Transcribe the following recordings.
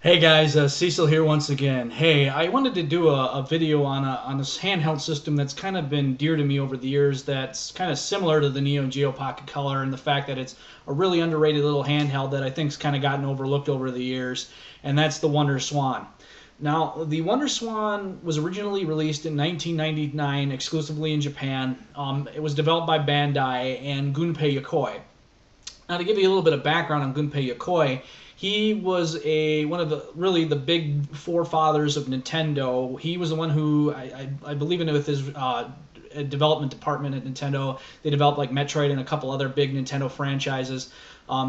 Hey guys, Cecil here once again. Hey, I wanted to do a video on this handheld system that's kind of been dear to me over the years. That's kind of similar to the Neo Geo Pocket Color, and the fact that it's a really underrated little handheld that I think's kind of gotten overlooked over the years, and that's the WonderSwan. Now, the WonderSwan was originally released in 1999 exclusively in Japan. It was developed by Bandai and Goon Pay. Now, to give you a little bit of background on Gunpei, he was one of the big forefathers of Nintendo. He was the one who I believe in with his development department at Nintendo. They developed like Metroid and a couple other big Nintendo franchises.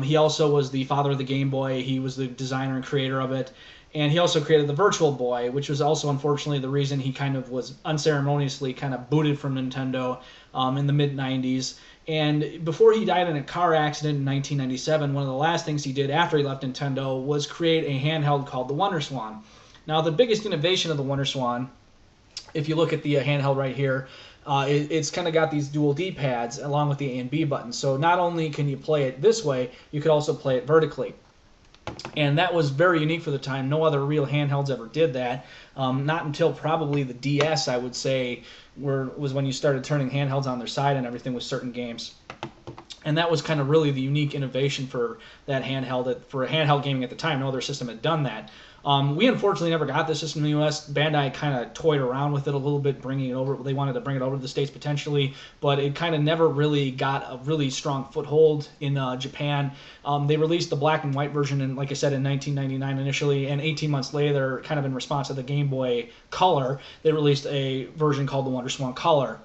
He also was the father of the Game Boy. He was the designer and creator of it. And he also created the Virtual Boy, which was also unfortunately the reason he kind of was unceremoniously kind of booted from Nintendo in the mid-90s. And before he died in a car accident in 1997, one of the last things he did after he left Nintendo was create a handheld called the WonderSwan. Now, the biggest innovation of the WonderSwan, if you look at the handheld right here, it's kind of got these dual D-pads along with the A and B buttons. So not only can you play it this way, you could also play it vertically. And that was very unique for the time. No other real handhelds ever did that. Not until probably the DS, I would say, was when you started turning handhelds on their side and everything with certain games. And that was kind of really the unique innovation for that handheld. For handheld gaming at the time, no other system had done that. We unfortunately never got this system in the U.S. Bandai kind of toyed around with it a little bit, bringing it over. They wanted to bring it over to the States potentially, but it kind of never really got a really strong foothold in Japan. They released the black and white version, like I said, in 1999 initially, and 18 months later, kind of in response to the Game Boy Color, they released a version called the WonderSwan Color.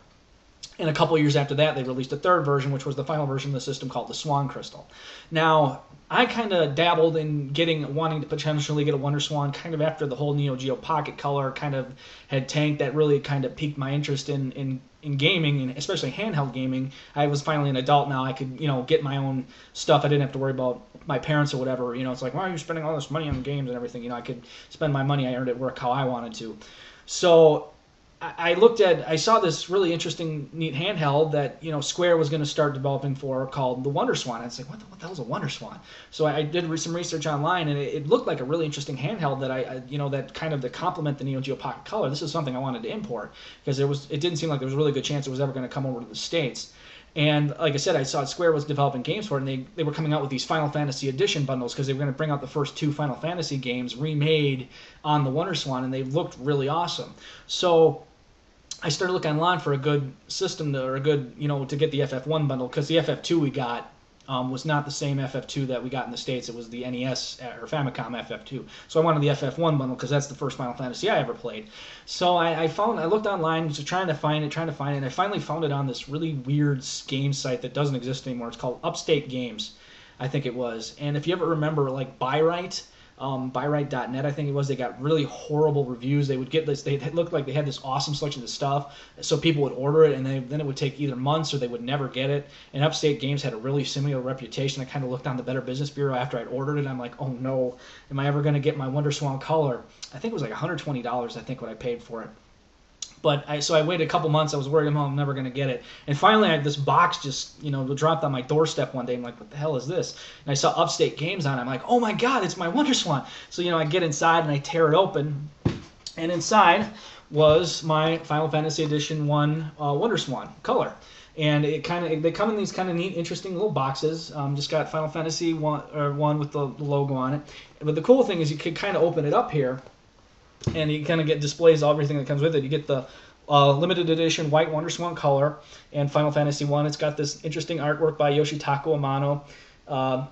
And a couple years after that, they released a third version, which was the final version of the system called the SwanCrystal. Now, I kind of dabbled in wanting to potentially get a WonderSwan kind of after the whole Neo Geo Pocket Color kind of had tanked. That really kind of piqued my interest in gaming, and especially handheld gaming. I was finally an adult now. I could, get my own stuff. I didn't have to worry about my parents or whatever. It's like, why are you spending all this money on games and everything? I could spend my money. I earned it work how I wanted to. So I saw this really interesting, neat handheld that, Square was going to start developing for called the WonderSwan. And it's like, what the hell is a WonderSwan? So I did some research online, and it looked like a really interesting handheld that that kind of to complement the Neo Geo Pocket Color. This is something I wanted to import because it didn't seem like there was a really good chance it was ever going to come over to the States. And like I said, I saw Square was developing games for it, and they were coming out with these Final Fantasy Edition bundles because they were going to bring out the first two Final Fantasy games remade on the WonderSwan, and they looked really awesome. So I started looking online for a good system to get the FF1 bundle, because the FF2 we got was not the same FF2 that we got in the States. It was the NES or Famicom FF2. So I wanted the FF1 bundle because that's the first Final Fantasy I ever played. So I looked online, just trying to find it, and I finally found it on this really weird game site that doesn't exist anymore. It's called Upstate Games, I think it was. And if you ever remember, like Buyrite, Buyrite.net, I think it was, they got really horrible reviews. They would get this, it looked like they had this awesome selection of stuff, so people would order it, and then it would take either months or they would never get it. And Upstate Games had a really similar reputation. I kind of looked on the Better Business Bureau after I'd ordered it. I'm like, oh no, am I ever going to get my WonderSwan Color? I think it was like $120, I think, what I paid for it. But so I waited a couple months. I was worried I'm never going to get it. And finally, this box just, dropped on my doorstep one day. I'm like, what the hell is this? And I saw Upstate Games on it. I'm like, oh my God, it's my WonderSwan. So, I get inside and I tear it open. And inside was my Final Fantasy Edition 1 WonderSwan Color. And they come in these kind of neat, interesting little boxes. Just got Final Fantasy 1 with the logo on it. But the cool thing is you can kind of open it up here, and you kind of get displays everything that comes with it. You get the limited edition white WonderSwan Color and Final Fantasy 1. It's got this interesting artwork by Yoshitaka Amano,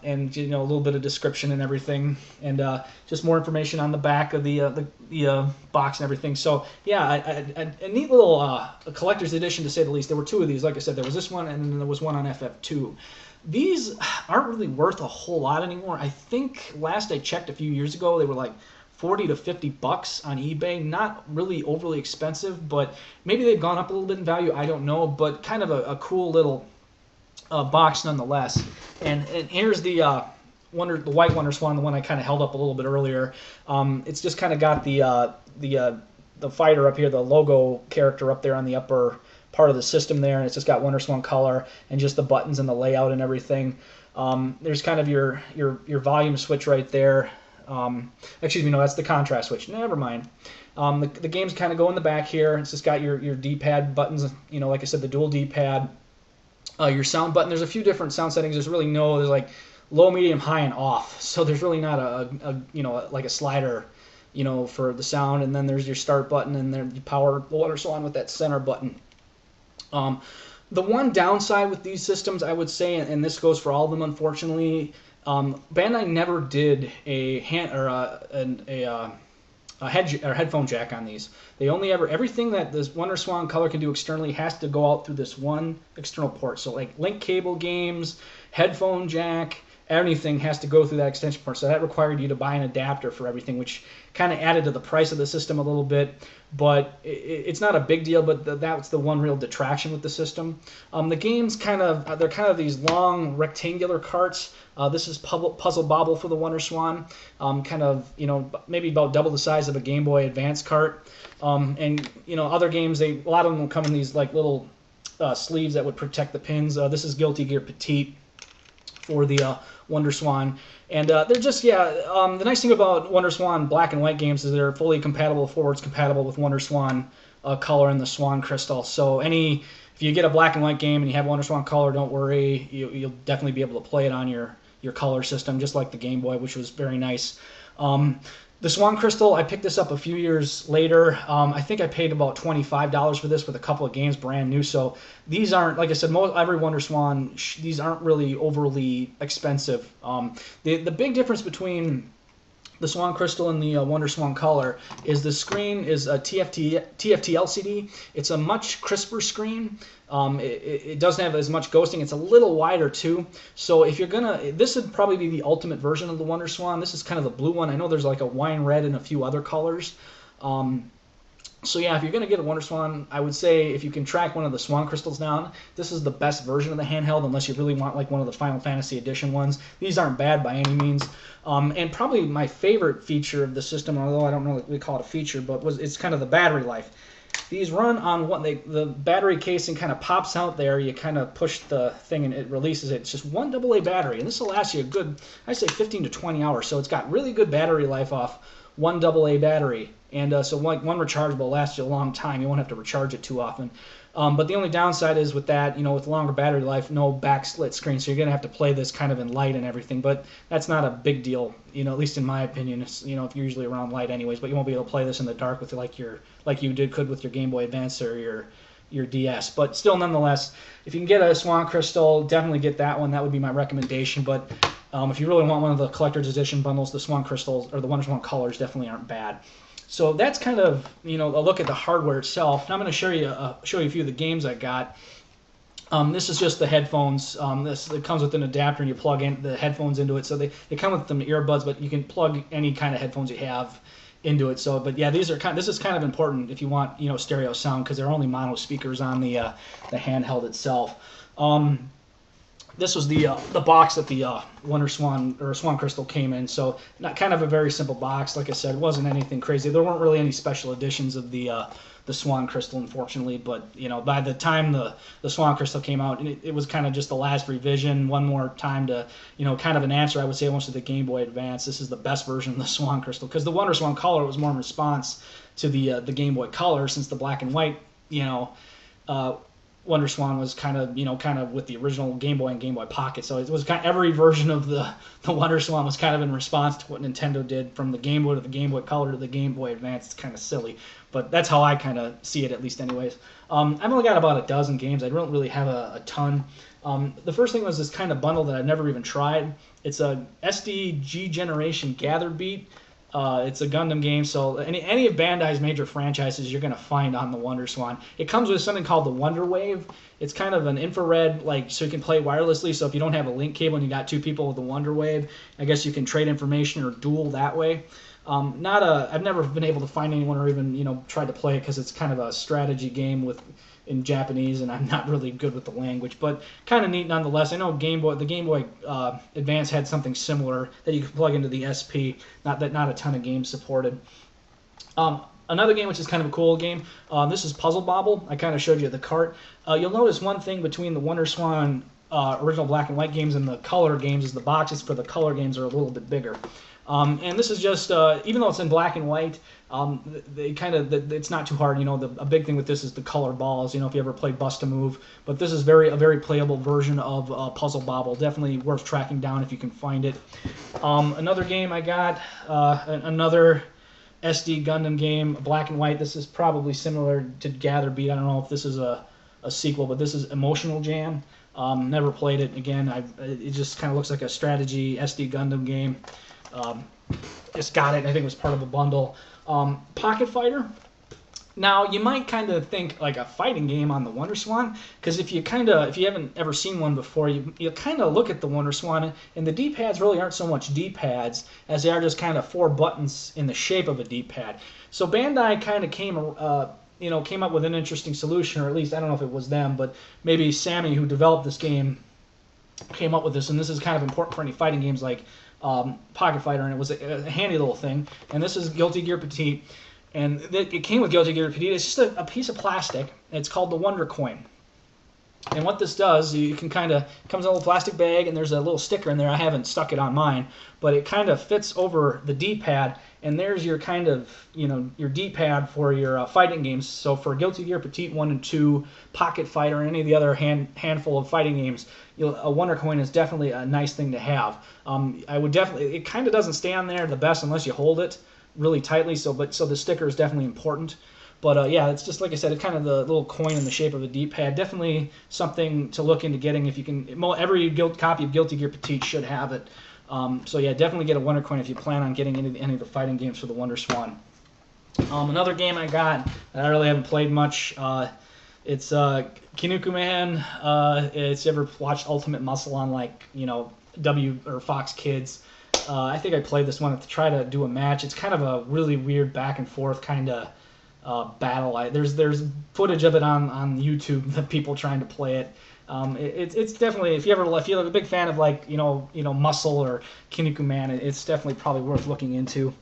and a little bit of description and everything, and just more information on the back of the box and everything. So yeah, a neat little collector's edition, to say the least. There were two of these. Like I said, there was this one, and then there was one on FF2. These aren't really worth a whole lot anymore. I think last I checked a few years ago, they were like $40 to $50 on eBay. Not really overly expensive, but maybe they've gone up a little bit in value. I don't know, but kind of a cool little box nonetheless. And here's the white WonderSwan, the one I kind of held up a little bit earlier. It's just kind of got the fighter up here, the logo character up there on the upper part of the system there, and it's just got WonderSwan Color and just the buttons and the layout and everything. There's kind of your volume switch right there. Excuse me, no, that's the contrast switch. Never mind. The games kind of go in the back here. It's just got your D-pad buttons. You know, like I said, the dual D-pad. Your sound button. There's a few different sound settings. There's like low, medium, high, and off. So there's really not like a slider, for the sound. And then there's your start button, and then you power the WonderSwan with that center button. The one downside with these systems, I would say, and this goes for all of them, unfortunately, Bandai never did a headphone jack on these. They only everything that this WonderSwan Color can do externally has to go out through this one external port. So like link cable games, headphone jack, anything has to go through that extension port. So that required you to buy an adapter for everything, which kind of added to the price of the system a little bit. But it's not a big deal, but that's the one real detraction with the system. The games they're kind of these long rectangular carts. This is Puzzle Bobble for the WonderSwan, maybe about double the size of a Game Boy Advance cart. And other games, a lot of them will come in these like little sleeves that would protect the pins. This is Guilty Gear Petite for the WonderSwan. And they're just, the nice thing about WonderSwan black and white games is they're fully compatible, forwards compatible with WonderSwan Color and the SwanCrystal. So if you get a black and white game and you have WonderSwan Color, don't worry, you'll definitely be able to play it on your color system, just like the Game Boy, which was very nice. The SwanCrystal, I picked this up a few years later. I think I paid about $25 for this with a couple of games brand new. So these aren't, like I said, every WonderSwan, these aren't really overly expensive. The big difference between the SwanCrystal and the WonderSwan Color is the screen is a TFT LCD. It's a much crisper screen. It doesn't have as much ghosting. It's a little wider too. So if you're this would probably be the ultimate version of the WonderSwan. This is kind of the blue one. I know there's like a wine red and a few other colors. So yeah, if you're going to get a WonderSwan, I would say if you can track one of the SwanCrystals down, this is the best version of the handheld, unless you really want like one of the Final Fantasy Edition ones. These aren't bad by any means. And probably my favorite feature of the system, although I don't know if we call it a feature, but it's kind of the battery life. These run on the battery casing kind of pops out there. You kind of push the thing and it releases it. It's just one AA battery, and this will last you a good, I'd say 15 to 20 hours. So it's got really good battery life off one AA battery. And so one rechargeable will last you a long time. You won't have to recharge it too often. But the only downside is with that, with longer battery life, no backlit screen. So you're going to have to play this kind of in light and everything. But that's not a big deal, at least in my opinion. It's, if you're usually around light anyways. But you won't be able to play this in the dark with like you could with your Game Boy Advance or your DS. But still, nonetheless, if you can get a SwanCrystal, definitely get that one. That would be my recommendation. But if you really want one of the collector's edition bundles, the SwanCrystals or the WonderSwan Colors definitely aren't bad. So that's kind of a look at the hardware itself. Now I'm going to show you a few of the games I got. This is just the headphones. It comes with an adapter, and you plug in the headphones into it. So they come with some earbuds, but you can plug any kind of headphones you have into it. So, but yeah, this is kind of important if you want stereo sound, because there are only mono speakers on the handheld itself. This was the box that the WonderSwan or SwanCrystal came in. So kind of a very simple box. Like I said, it wasn't anything crazy. There weren't really any special editions of the SwanCrystal, unfortunately. But by the time the SwanCrystal came out, it was kind of just the last revision, one more time to kind of an answer, I would say, almost to the Game Boy Advance. This is the best version of the SwanCrystal, because the WonderSwan Color was more in response to the Game Boy Color, since the black and white WonderSwan was kind of with the original Game Boy and Game Boy Pocket. So it was kind of every version of the WonderSwan was kind of in response to what Nintendo did, from the Game Boy to the Game Boy Color to the Game Boy Advance. It's kind of silly, but that's how I kind of see it, at least anyways. I've only got about a dozen games. I don't really have a ton. The first thing was this kind of bundle that I've never even tried. It's a SDG Generation Gather Beat. It's a Gundam game, so any of Bandai's major franchises you're going to find on the WonderSwan. It comes with something called the Wonder Wave. It's kind of an infrared, so you can play wirelessly. So if you don't have a link cable and you got two people with the Wonder Wave, I guess you can trade information or duel that way. I've never been able to find anyone or even try to play it, because it's kind of a strategy game in Japanese, and I'm not really good with the language, but kind of neat nonetheless. I know the Game Boy Advance had something similar that you could plug into the SP. Not a ton of games supported. Another game which is kind of a cool game, this is Puzzle Bobble. I kind of showed you the cart. You'll notice one thing between the WonderSwan original black and white games and the color games is the boxes for the color games are a little bit bigger. And this is just, even though it's in black and white, it's not too hard. You know, a big thing with this is the color balls. You know, if you ever played Bust a Move, but this is a very playable version of Puzzle Bobble. Definitely worth tracking down if you can find it. Another game I got, another SD Gundam game, black and white. This is probably similar to Gather Beat. I don't know if this is a sequel, but this is Emotional Jam. Never played it. Again, it just kind of looks like a strategy SD Gundam game. Just got it. I think it was part of a bundle. Pocket Fighter. Now you might kind of think like a fighting game on the WonderSwan, because if you haven't ever seen one before, you kind of look at the WonderSwan, and the D-pads really aren't so much D-pads as they are just kind of 4 buttons in the shape of a D-pad. So Bandai kind of came up with an interesting solution, or at least I don't know if it was them, but maybe Sammy, who developed this game, came up with this, and this is kind of important for any fighting games like Pocket Fighter, and it was a handy little thing. And this is Guilty Gear Petite, and it came with Guilty Gear Petite. It's just a piece of plastic. It's called the Wonder Coin. And what this does, you can kind of, comes in a little plastic bag, and there's a little sticker in there. I haven't stuck it on mine, but it kind of fits over the D-pad, and there's your kind of, your D-pad for your fighting games. So for Guilty Gear Petite 1 and 2, Pocket Fighter, and any of the other handful of fighting games, a Wonder Coin is definitely a nice thing to have. It kind of doesn't stay on there the best unless you hold it really tightly, so the sticker is definitely important. But yeah, it's just like I said, it's kind of the little coin in the shape of a D-pad. Definitely something to look into getting if you can. Every copy of Guilty Gear Petite should have it. So yeah, definitely get a Wonder Coin if you plan on getting into any of the fighting games for the WonderSwan. Another game I got that I really haven't played much. It's Cumin. It's ever watched Ultimate Muscle on W or Fox Kids. I think I played this one to try to do a match. It's kind of a really weird back and forth kind of battle. There's footage of it on YouTube of people trying to play it. It's definitely, if you're a big fan of Muscle or Kinnikuman, it's definitely probably worth looking into.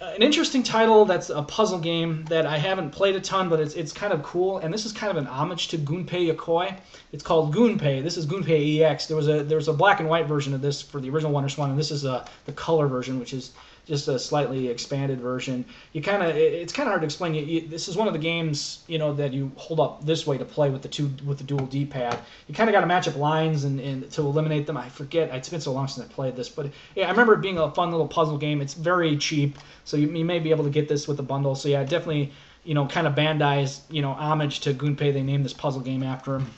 An interesting title that's a puzzle game that I haven't played a ton, but it's kind of cool, and this is kind of an homage to Goon Pay Yokoi. It's called Goon Pay. This is Goon Pay EX. There was a black and white version of this for the original WonderSwan, and this is the color version, which is just a slightly expanded version. It's kind of hard to explain. This is one of the games that you hold up this way to play with the dual D-pad. You kind of got to match up lines and to eliminate them. I forget. It's been so long since I played this, but yeah, I remember it being a fun little puzzle game. It's very cheap, so you may be able to get this with a bundle. So yeah, definitely kind of Bandai's homage to Goon Pay. They named this puzzle game after him.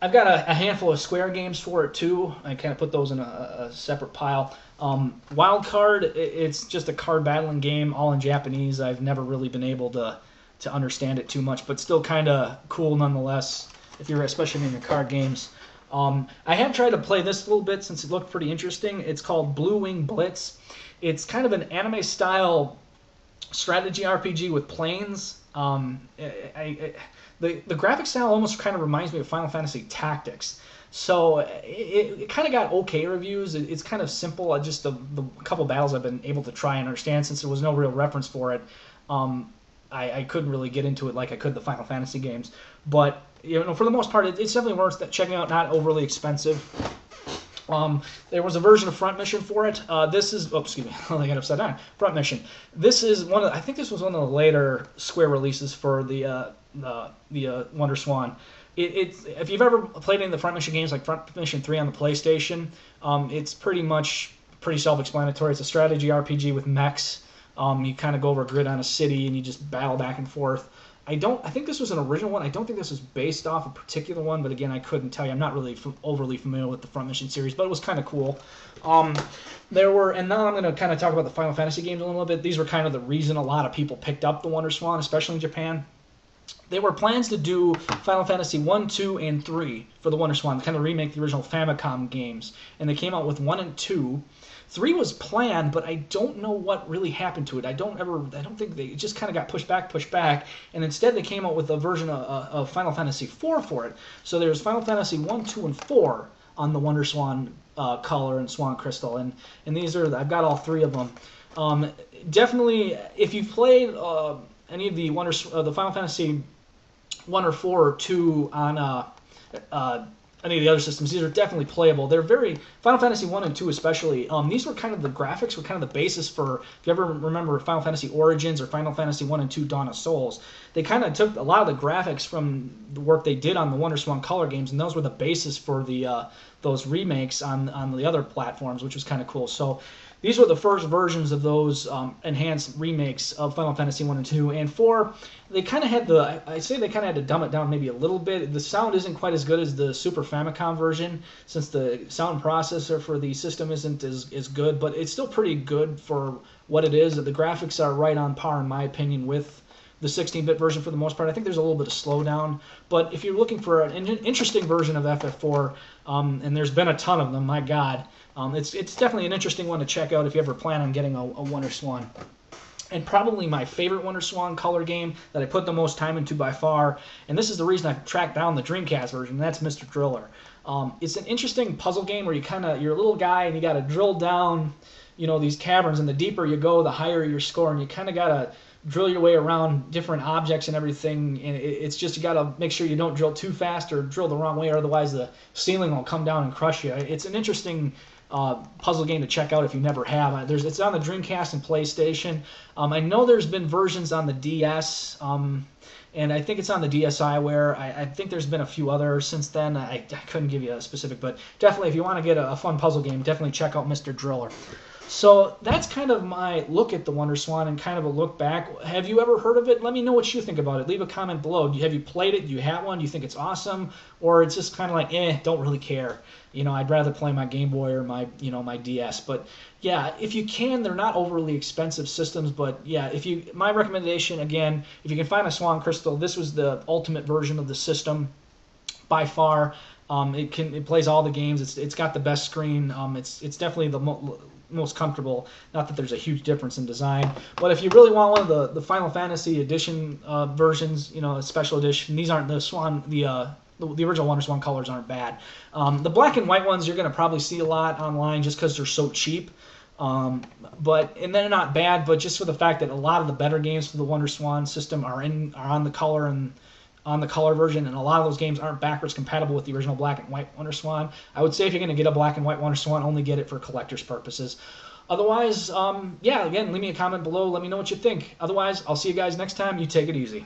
I've got a handful of Square games for it too. I kind of put those in a separate pile. Wildcard, it's just a card battling game, all in Japanese. I've never really been able to understand it too much, but still kind of cool nonetheless, if you're especially into card games. I have tried to play this a little bit since it looked pretty interesting. It's called Blue Wing Blitz. It's kind of an anime-style strategy RPG with planes. The graphic style almost kind of reminds me of Final Fantasy Tactics. So it kind of got okay reviews. It's kind of simple. Just the couple battles I've been able to try and understand, since there was no real reference for it. I couldn't really get into it like I could the Final Fantasy games. But for the most part, it's definitely worth checking out. Not overly expensive. There was a version of Front Mission for it. This is, excuse me, I got upside down. Front Mission. This is I think this was one of the later Square releases for the WonderSwan. If you've ever played any of the Front Mission games, like Front Mission 3 on the PlayStation, it's pretty self-explanatory. It's a strategy RPG with mechs. You kind of go over a grid on a city and you just battle back and forth. I think this was an original one. I don't think this was based off a particular one, but again, I couldn't tell you. I'm not really overly familiar with the Front Mission series, but it was kind of cool. And now I'm going to kind of talk about the Final Fantasy games a little bit. These were kind of the reason a lot of people picked up the WonderSwan, especially in Japan. There were plans to do Final Fantasy 1, 2, and 3 for the WonderSwan, kind of remake the original Famicom games, and they came out with 1 and 2. 3 was planned, but I don't know what really happened to it. I don't think it just kind of got pushed back, and instead they came out with a version of Final Fantasy 4 for it. So there's Final Fantasy 1, 2, and 4 on the WonderSwan Color and SwanCrystal, and these are, I've got all 3 of them. Definitely, if you've played any of the Final Fantasy 1 or 4 or 2 on any of the other systems. These are definitely playable. They're very Final Fantasy 1 and 2 especially. These were kind of the graphics were kind of the basis for, if you ever remember Final Fantasy Origins or Final Fantasy 1 and 2 Dawn of Souls. They kind of took a lot of the graphics from the work they did on the WonderSwan Color games, and those were the basis for the those remakes on the other platforms, which was kind of cool. So these were the first versions of those enhanced remakes of Final Fantasy 1 and 2. And 4, they kind of had I'd say they kind of had to dumb it down maybe a little bit. The sound isn't quite as good as the Super Famicom version, since the sound processor for the system isn't as good, but it's still pretty good for what it is. The graphics are right on par, in my opinion, with the 16-bit version for the most part. I think there's a little bit of slowdown, but if you're looking for an interesting version of FF4, and there's been a ton of them, my God, it's definitely an interesting one to check out if you ever plan on getting a WonderSwan. And probably my favorite WonderSwan Color game that I put the most time into by far, and this is the reason I tracked down the Dreamcast version, that's Mr. Driller. It's an interesting puzzle game where you're a little guy and you got to drill down, these caverns, and the deeper you go, the higher your score, and you kind of got to drill your way around different objects and everything, and it's just you got to make sure you don't drill too fast or drill the wrong way, or otherwise the ceiling will come down and crush you. It's an interesting puzzle game to check out if you never have. It's on the Dreamcast and PlayStation. I know there's been versions on the DS, and I think it's on the DSiWare. I think there's been a few others since then. I couldn't give you a specific, but definitely if you want to get a fun puzzle game, definitely check out Mr. Driller. So that's kind of my look at the WonderSwan and kind of a look back. Have you ever heard of it? Let me know what you think about it. Leave a comment below. Have you played it? Do you have one? Do you think it's awesome? Or it's just kind of like, don't really care. I'd rather play my Game Boy or my DS. But yeah, if you can, they're not overly expensive systems. But yeah, my recommendation, again, if you can find a SwanCrystal, this was the ultimate version of the system by far. It plays all the games. It's got the best screen. It's definitely the most comfortable. Not that there's a huge difference in design, but if you really want one of the Final Fantasy edition versions, a special edition, these aren't the original WonderSwan colors aren't bad. The black and white ones you're going to probably see a lot online just because they're so cheap. And they're not bad, but just for the fact that a lot of the better games for the WonderSwan system are on the color and on the color version, and a lot of those games aren't backwards compatible with the original black and white WonderSwan. I would say if you're going to get a black and white WonderSwan, only get it for collector's purposes. Otherwise, again, leave me a comment below. Let me know what you think. Otherwise, I'll see you guys next time. You take it easy.